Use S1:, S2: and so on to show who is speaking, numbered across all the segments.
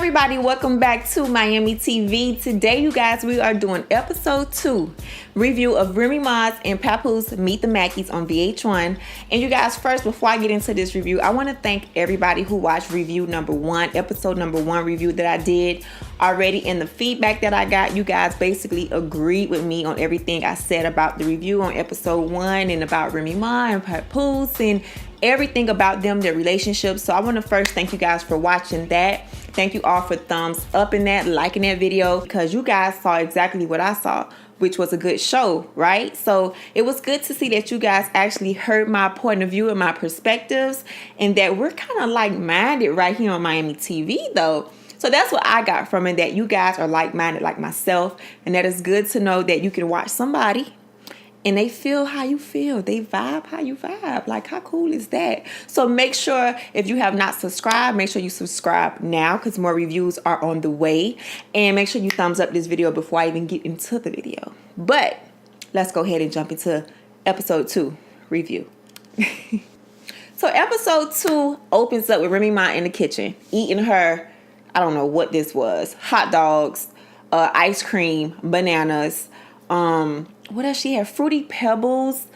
S1: everybody, welcome back to Myammee TV. Today, you guys, we are doing episode 2 review of Remy Ma and Papoose Meet the Mackies on VH1. And you guys, first, before I get into this review, I want to thank everybody who watched review number 1, episode number 1 review that I did already. And the feedback that I got, you guys basically agreed with me on everything I said about the review on episode 1 and about Remy Ma and Papoose and everything about them, their relationships. So I want to first thank you guys for watching that. Thank you all for thumbs up in that, liking that video, because you guys saw exactly what I saw, which was a good show, right? So it was good to see that you guys actually heard my point of view and my perspectives, and that we're kind of like-minded right here on Myammee TV though. So that's what I got from it, that you guys are like-minded like myself, and that is good to know that you can watch somebody and they feel how you feel. They vibe how you vibe. Like, how cool is that? So make sure, if you have not subscribed, make sure you subscribe now, because more reviews are on the way. And make sure you thumbs up this video before I even get into the video. But let's go ahead and jump into episode 2 review. So episode 2 opens up with Remy Ma in the kitchen eating her, I don't know what this was, hot dogs, ice cream, bananas, what else she had? Fruity Pebbles.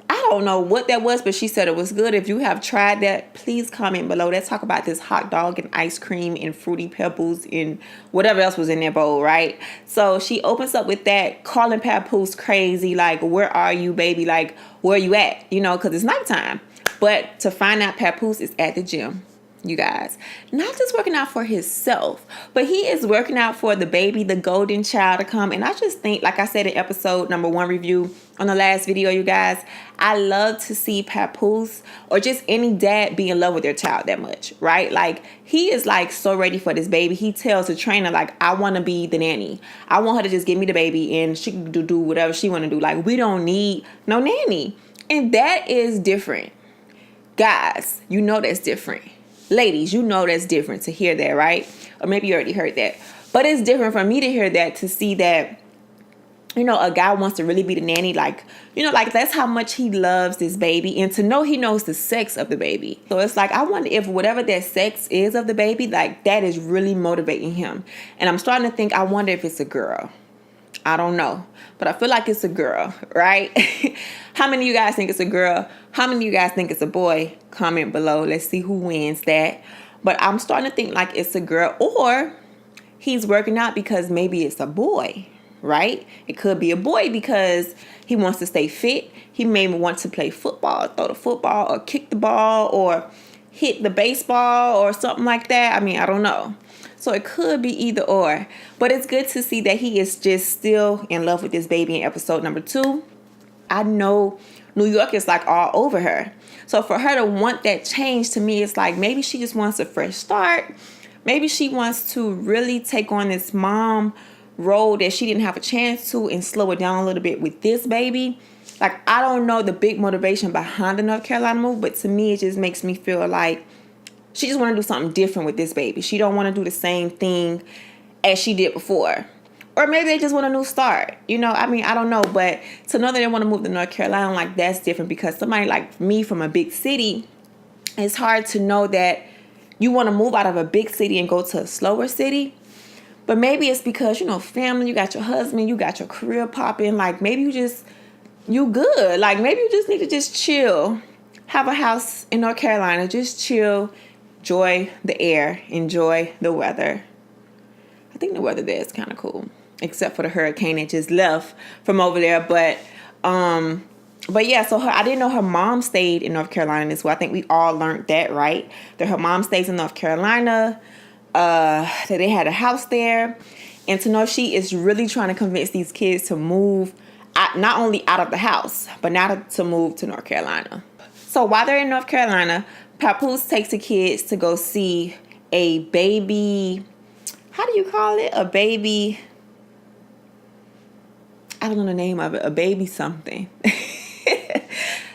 S1: I don't know what that was, but she said it was good. If you have tried that, please comment below. Let's talk about this hot dog and ice cream and Fruity Pebbles and whatever else was in that bowl, right? So she opens up with that, calling Papoose crazy, like, where are you, baby? Like, where you at? You know, because it's nighttime. But to find out Papoose is at the gym. You guys, not just working out for himself, but he is working out for the baby, the golden child to come. And I just think, like I said in episode number 1 review on the last video, you guys, I love to see Papoose or just any dad be in love with their child that much, right? Like, he is like so ready for this baby. He tells the trainer, like, I want to be the nanny. I want her to just give me the baby and she can do whatever she want to do. Like, we don't need no nanny. And that is different. Guys, you know that's different. Ladies, you know that's different to hear that, right? Or maybe you already heard that. But it's different for me to hear that, to see that, you know, a guy wants to really be the nanny. Like, you know, like, that's how much he loves this baby. And to know he knows the sex of the baby. So it's like, I wonder if whatever that sex is of the baby, like, that is really motivating him. And I'm starting to think, I wonder if it's a girl. I don't know. But I feel like it's a girl, right? How many of you guys think it's a girl? How many of you guys think it's a boy? Comment below. Let's see who wins that. But I'm starting to think like it's a girl, or he's working out because maybe it's a boy, right? It could be a boy because he wants to stay fit. He may want to play football, throw the football, or kick the ball, or hit the baseball, or something like that. I mean, I don't know. So it could be either or. But it's good to see that he is just still in love with this baby in episode number 2. I know New York is like all over her. So for her to want that change, to me, it's like maybe she just wants a fresh start. Maybe she wants to really take on this mom role that she didn't have a chance to and slow it down a little bit with this baby. Like, I don't know the big motivation behind the North Carolina move, but to me, it just makes me feel like she just want to do something different with this baby. She don't want to do the same thing as she did before. Or maybe they just want a new start. You know, I mean, I don't know. But to know that they want to move to North Carolina, like, that's different. Because somebody like me from a big city, it's hard to know that you want to move out of a big city and go to a slower city. But maybe it's because, you know, family, you got your husband, you got your career popping. Like, maybe you good. Like, maybe you just need to just chill. Have a house in North Carolina. Just chill. Enjoy the air. Enjoy the weather. I think the weather there is kind of cool, except for the hurricane that just left from over there. But yeah, so I didn't know her mom stayed in North Carolina as well. I think we all learned that, right? That her mom stays in North Carolina, that they had a house there. And to know she is really trying to convince these kids to move, not only out of the house, but now to move to North Carolina. So while they're in North Carolina, Papoose takes the kids to go see a baby. How do you call it? A baby. I don't know the name of it. A baby something.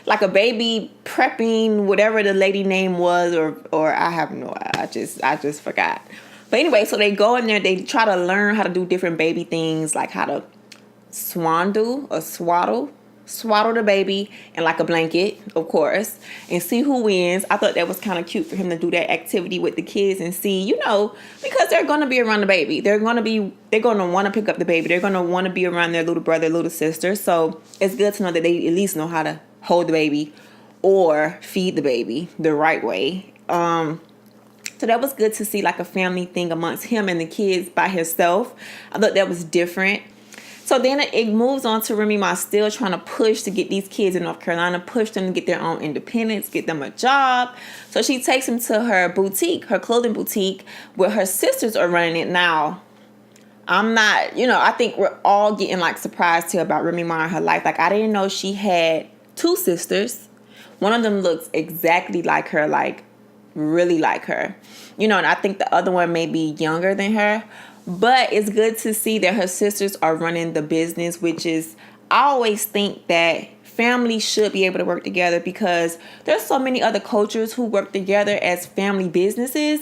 S1: Like a baby prepping, whatever the lady name was, or I have no, I just forgot. But anyway, so they go in there, they try to learn how to do different baby things, like how to swaddle, swaddle the baby in like a blanket, of course, and see who wins. I thought that was kind of cute for him to do that activity with the kids and see, because they're going to be around the baby. They're going to want to pick up the baby. They're going to want to be around their little brother, little sister. So it's good to know that they at least know how to hold the baby or feed the baby the right way. So that was good to see, like a family thing amongst him and the kids by himself. I thought that was different. So then it moves on to Remy Ma still trying to push to get these kids in North Carolina, push them to get their own independence, get them a job. So she takes them to her boutique, her clothing boutique, where her sisters are running it now. I'm not, I think we're all getting like surprised here about Remy Ma and her life. Like, I didn't know she had 2 sisters. One of them looks exactly like her, like really like her. And I think the other one may be younger than her. But it's good to see that her sisters are running the business, which is, I always think that families should be able to work together because there's so many other cultures who work together as family businesses.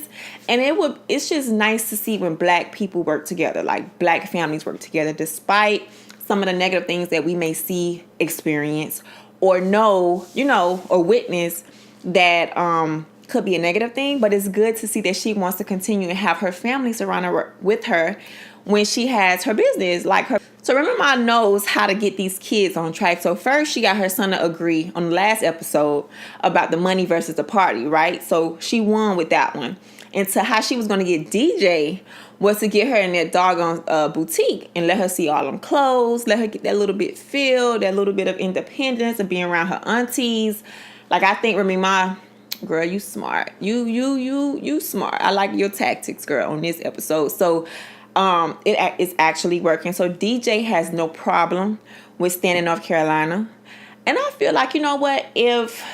S1: And it's just nice to see when Black people work together, like Black families work together, despite some of the negative things that we may see, experience, or know, or witness that could be a negative thing. But it's good to see that she wants to continue and have her family surround her with her when she has her business, like her. So Remy Ma knows how to get these kids on track. So first she got her son to agree on the last episode about the money versus the party, right? So she won with that one. And to how she was going to get DJ was to get her in that doggone boutique and let her see all them clothes, let her get that little bit feel, that little bit of independence of being around her aunties. Like, I think Remy Ma, girl, you smart. You smart. I like your tactics, girl, on this episode. So it is actually working. So DJ has no problem with staying in North Carolina. And I feel like, if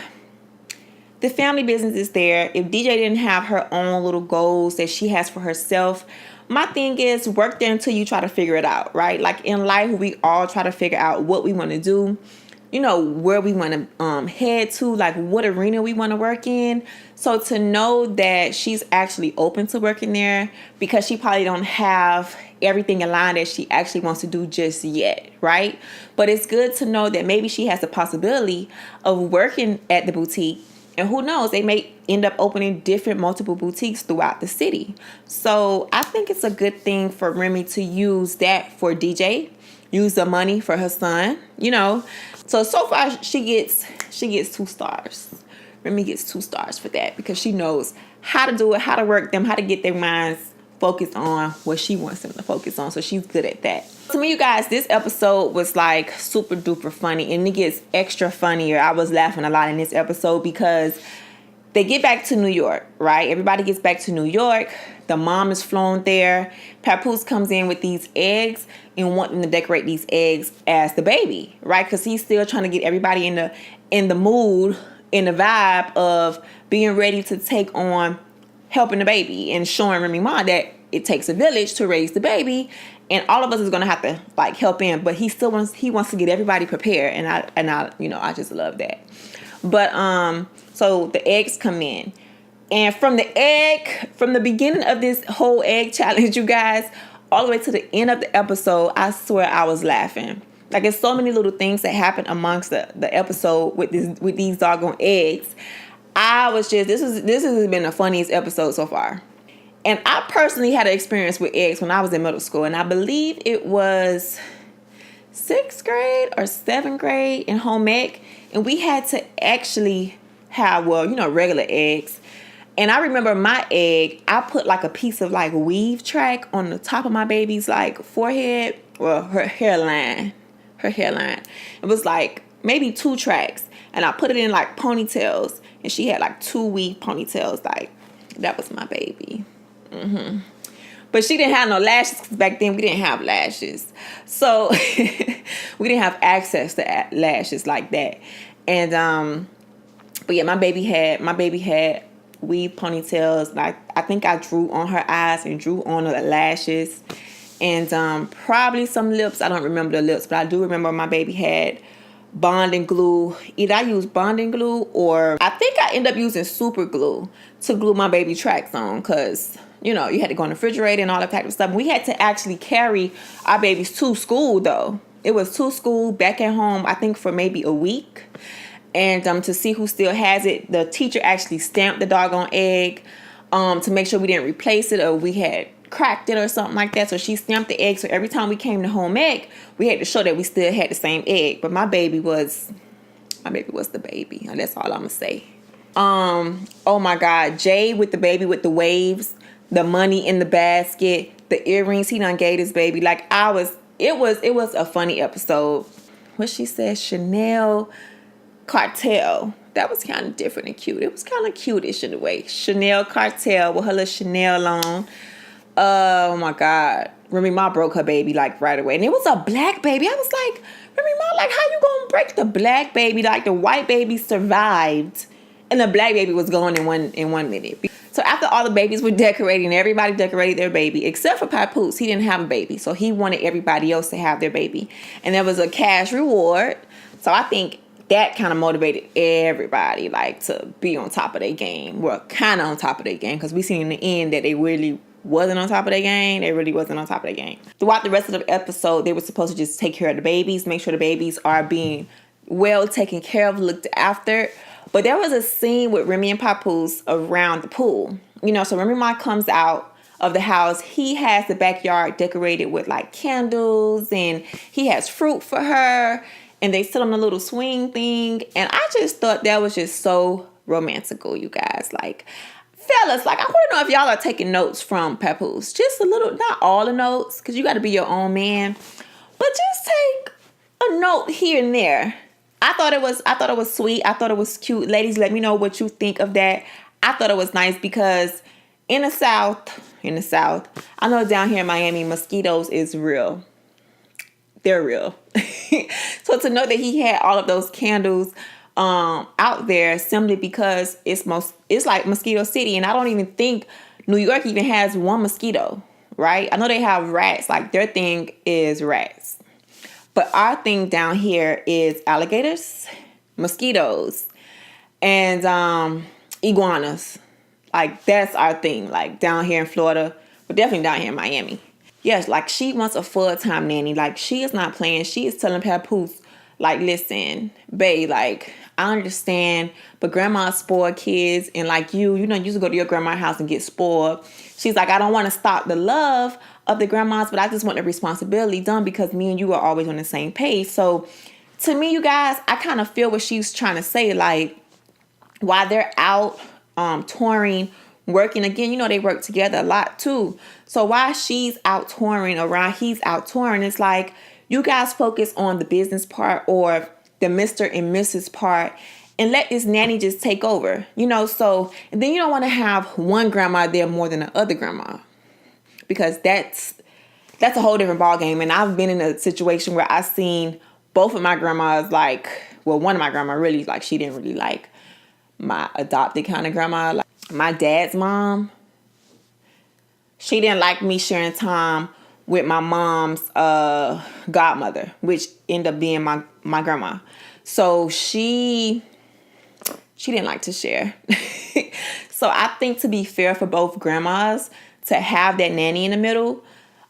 S1: the family business is there, if DJ didn't have her own little goals that she has for herself, my thing is work there until you try to figure it out, right? Like in life, we all try to figure out what we want to do, where we want to head to, like what arena we want to work in. So to know that she's actually open to working there because she probably don't have everything in line that she actually wants to do just yet, right? But it's good to know that maybe she has the possibility of working at the boutique. And who knows, they may end up opening multiple boutiques throughout the city. So I think it's a good thing for Remy to use that for DJ, use the money for her son, So far she gets 2 stars. Remy gets 2 stars for that because she knows how to do it, how to work them, how to get their minds focused on what she wants them to focus on. So she's good at that. To me, you guys, this episode was like super duper funny, and it gets extra funnier. I was laughing a lot in this episode because they get back to New York, right? Everybody gets back to New York. The mom is flown there. Papoose comes in with these eggs and want them to decorate these eggs as the baby, right? Because he's still trying to get everybody in the mood, in the vibe of being ready to take on helping the baby and showing Remy Ma that it takes a village to raise the baby, and all of us is gonna have to like help in. But he wants to get everybody prepared, and I just love that. But so the eggs come in. And from the beginning of this whole egg challenge, you guys, all the way to the end of the episode, I swear I was laughing. Like, there's so many little things that happen amongst the episode with these doggone eggs. This has been the funniest episode so far. And I personally had an experience with eggs when I was in middle school. And I believe it was 6th grade or 7th grade in home ec. And we had to actually have, regular eggs. And I remember my egg, I put like a piece of like weave track on the top of my baby's like forehead, well, her hairline. It was like maybe 2 tracks. And I put it in like ponytails. And she had like 2 weave ponytails. Like, that was my baby. Mm-hmm. But she didn't have no lashes because back then we didn't have lashes. So we didn't have access to lashes like that. And but yeah, my baby had weave ponytails. Like, I think I drew on her eyes and drew on the lashes. And probably some lips. I don't remember the lips, but I do remember my baby had bonding glue. Either I used bonding glue or I think I ended up using super glue to glue my baby tracks on because, you had to go in the refrigerator and all that type of stuff. We had to actually carry our babies to school though. it was to school, back at home, I think for maybe a week. And to see who still has it, the teacher actually stamped the doggone egg to make sure we didn't replace it or we had cracked it or something like that. So she stamped the egg. So every time we came to home egg, we had to show that we still had the same egg. But my baby was the baby. And that's all I'm gonna say. Oh my God, Jay with the baby with the waves, the money in the basket, the earrings he done gave his baby. Like it was a funny episode. What she said, Chanel Cartel. That was kind of different and cute. It was kind of cute-ish in a way. Chanel Cartel with her little Chanel on. Oh my God. Remy Ma broke her baby like right away. And it was a black baby. I was like, Remy Ma, like, how you gonna break the black baby? Like, the white baby survived and the black baby was gone in one minute. So after all the babies were decorating, everybody decorated their baby except for Papoose. He didn't have a baby. So he wanted everybody else to have their baby. And there was a cash reward. So I think that kind of motivated everybody, like, to be on top of their game. Well, kind of on top of their game, because we seen in the end that they really wasn't on top of their game. They really wasn't on top of their game. Throughout the rest of the episode, they were supposed to just take care of the babies, make sure the babies are being well taken care of, looked after. But there was a scene with Remy and Papoose around the pool. You know, so Remy Ma comes out of the house. He has the backyard decorated with, like, candles, and he has fruit for her. And they sit on a little swing thing. And I just thought that was just so romantical, you guys. Like, fellas, like, I want to know if y'all are taking notes from Papoose. Just a little, not all the notes, because you got to be your own man. But just take a note here and there. I thought it was sweet. I thought it was cute. Ladies, let me know what you think of that. I thought it was nice because in the South, I know down here in Miami, mosquitoes is real. They're real. So to know that he had all of those candles out there simply because it's like Mosquito City, and I don't even think New York even has one mosquito, right? I know they have rats, like their thing is rats. But our thing down here is alligators, mosquitoes, and iguanas. Like, that's our thing, like down here in Florida, but definitely down here in Miami. Yes, like, she wants a full-time nanny. Like, she is not playing. She is telling Papoose, like, listen, babe, like, I understand, but grandma spoiled kids, and like you used to go to your grandma's house and get spoiled. She's like, I don't want to stop the love of the grandmas, but I just want the responsibility done because me and you are always on the same page. So to me, you guys, I kind of feel what she's trying to say. Like, while they're out touring, working, again, they work together a lot too. So while she's out touring around, he's out touring, it's like, you guys focus on the business part or the Mr. and Mrs. part and let this nanny just take over, so, and then you don't want to have one grandma there more than the other grandma, because that's a whole different ballgame. And I've been in a situation where I've seen both of my grandmas, like, well, one of my grandma really, like, she didn't really like my adopted kind of grandma. Like, my dad's mom, she didn't like me sharing time with my mom's godmother, which ended up being my grandma. So she didn't like to share. So I think, to be fair for both grandmas, to have that nanny in the middle,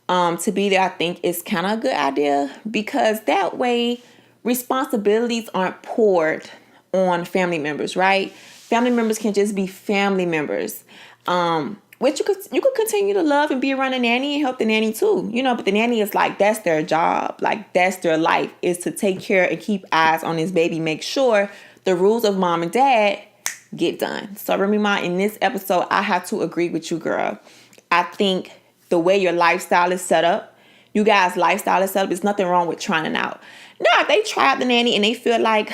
S1: to be there, I think is kind of a good idea, because that way responsibilities aren't poured on family members, right? Family members can just be family members. Which you could continue to love and be around the nanny and help the nanny too, but the nanny is like, that's their job. Like, that's their life, is to take care and keep eyes on this baby, make sure the rules of mom and dad get done. So Remy Ma, in this episode, I have to agree with you, girl. I think the way your lifestyle is set up, you guys' lifestyle is set up, there's nothing wrong with trying it out. Now, if they try out the nanny and they feel like,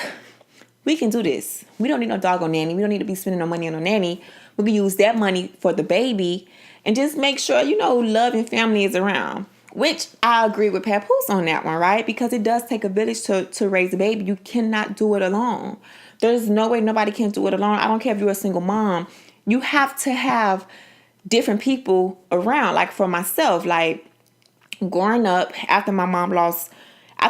S1: we can do this, we don't need no doggone nanny, we don't need to be spending no money on a nanny, we can use that money for the baby and just make sure, love and family is around. Which I agree with Papoose on that one, right? Because it does take a village to raise a baby. You cannot do it alone. There's no way nobody can do it alone. I don't care if you're a single mom. You have to have different people around. Like, for myself, like, growing up, after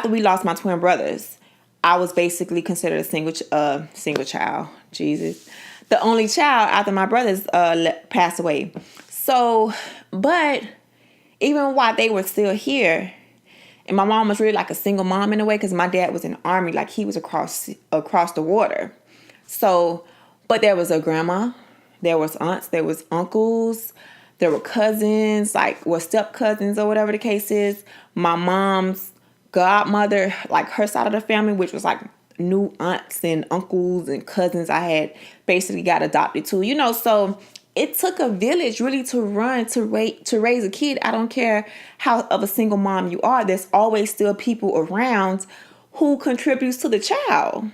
S1: we lost my twin brothers, I was basically considered a single child. Jesus. The only child after my brothers passed away. So, but even while they were still here, And my mom was really like a single mom in a way, because my dad was in the army, like he was across the water. So, but there was a grandma, there was aunts, there was uncles, there were cousins, like, well, step cousins or whatever the case is. My mom's godmother, like her side of the family, which was like new aunts and uncles and cousins I had basically got adopted to, you know. So it took a village really to raise a kid. I don't care how of a single mom you are, there's always still people around who contributes to the child.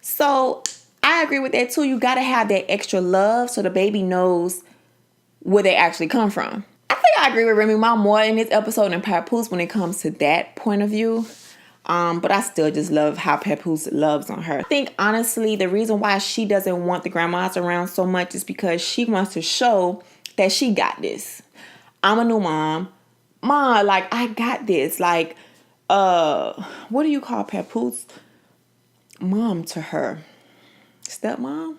S1: So I agree with that too. You got to have that extra love so the baby knows where they actually come from. I think I agree with Remy Ma more in this episode than Papoose when it comes to that point of view. But I still just love how Papoose loves on her. I think, honestly, the reason why she doesn't want the grandmas around so much is because she wants to show that she got this. I'm a new mom. Ma, like, I got this. Like, what do you call Papoose? Mom to her. Stepmom?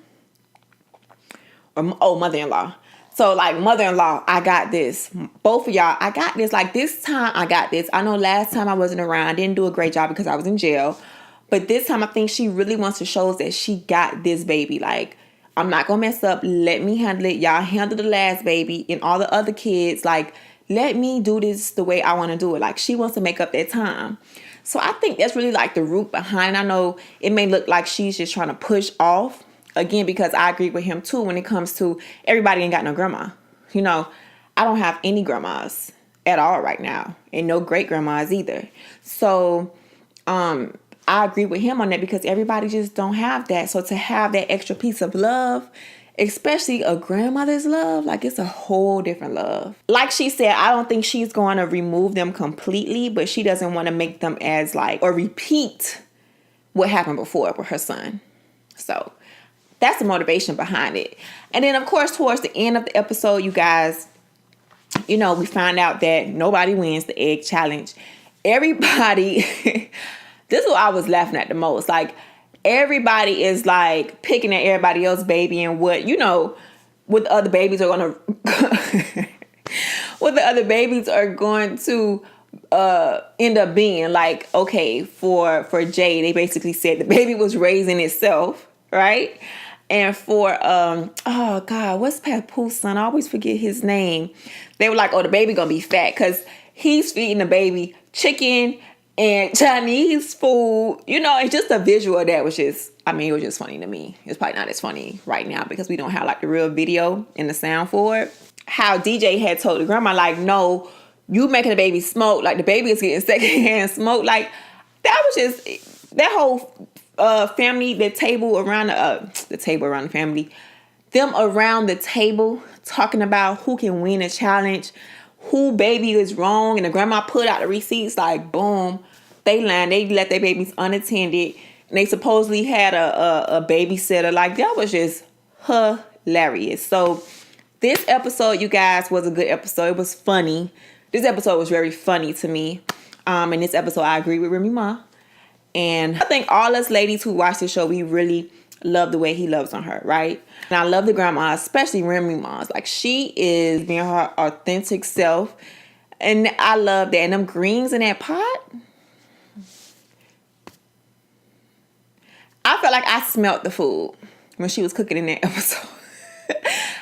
S1: Or mother-in-law. So, like, mother-in-law, I got this. Both of y'all, I got this. Like, this time, I got this. I know last time I wasn't around. I didn't do a great job because I was in jail. But this time, I think she really wants to show us that she got this baby. Like, I'm not going to mess up. Let me handle it. Y'all handle the last baby and all the other kids. Like, let me do this the way I want to do it. Like, she wants to make up that time. So, I think that's really, like, the root behind. I know it may look like she's just trying to push off. Again, because I agree with him too when it comes to everybody ain't got no grandma. You know, I don't have any grandmas at all right now. And no great grandmas either. So, I agree with him on that because everybody just don't have that. So to have that extra piece of love, especially a grandmother's love, like it's a whole different love. Like she said, I don't think she's going to remove them completely, but she doesn't want to make them as like, or repeat what happened before with her son. So that's the motivation behind it. And then, of course, towards the end of the episode, you guys, you know, we find out that nobody wins the egg challenge. Everybody, this is what I was laughing at the most. Like, everybody is, like, picking at everybody else's baby and what, you know, what the other babies are going to, what the other babies are going to end up being. Like, okay, for Jay, they basically said the baby was raising itself, right? And for, oh God, what's Papoose son? I always forget his name. They were like, oh, the baby gonna be fat because he's feeding the baby chicken and Chinese food. You know, it's just a visual of that was just, I mean, it was just funny to me. It's probably not as funny right now because we don't have like the real video and the sound for it. How DJ had told the grandma, like, no, you making the baby smoke. Like the baby is getting secondhand smoke. Like that was just, that whole family, the table around the family, them around the table talking about who can win a challenge, who baby is wrong, and the grandma put out the receipts like boom, they let their babies unattended, and they supposedly had a babysitter. Like that was just hilarious. So this episode, you guys, was a good episode. It was funny. This episode was very funny to me. In this episode, I agree with Remy Ma. And I think all us ladies who watch this show, we really love the way he loves on her, right? And I love the grandma, especially Remy Ma's. Like, she is being her authentic self. And I love that. And them greens in that pot, I felt like I smelled the food when she was cooking in that episode.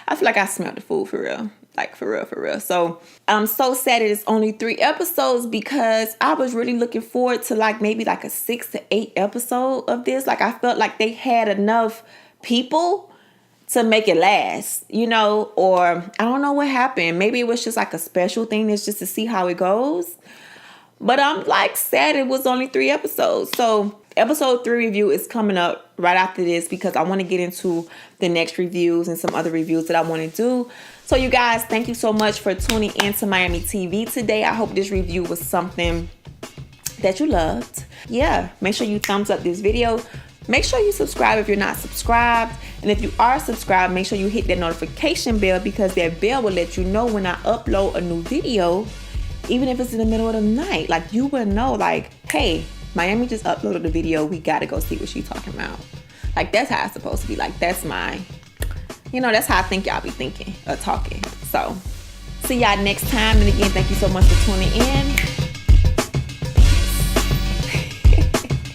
S1: I feel like I smelled the food for real. Like, for real. So, I'm so sad it's only 3 episodes because I was really looking forward to, like, maybe, like, a 6 to 8 episode of this. Like, I felt like they had enough people to make it last, you know? Or, I don't know what happened. Maybe it was just, like, a special thing that's just to see how it goes. But I'm, like, sad it was only 3 episodes. So, episode 3 review is coming up right after this because I want to get into the next reviews and some other reviews that I want to do. So you guys, thank you so much for tuning in to Myammee TV today. I hope this review was something that you loved. Yeah, make sure you thumbs up this video. Make sure you subscribe if you're not subscribed. And if you are subscribed, make sure you hit that notification bell because that bell will let you know when I upload a new video, even if it's in the middle of the night. Like, you will know, like, hey, Myammee just uploaded a video. We got to go see what she's talking about. Like, that's how it's supposed to be. Like, that's my... You know, that's how I think y'all be thinking or talking. So, see y'all next time. And again, thank you so much for tuning in.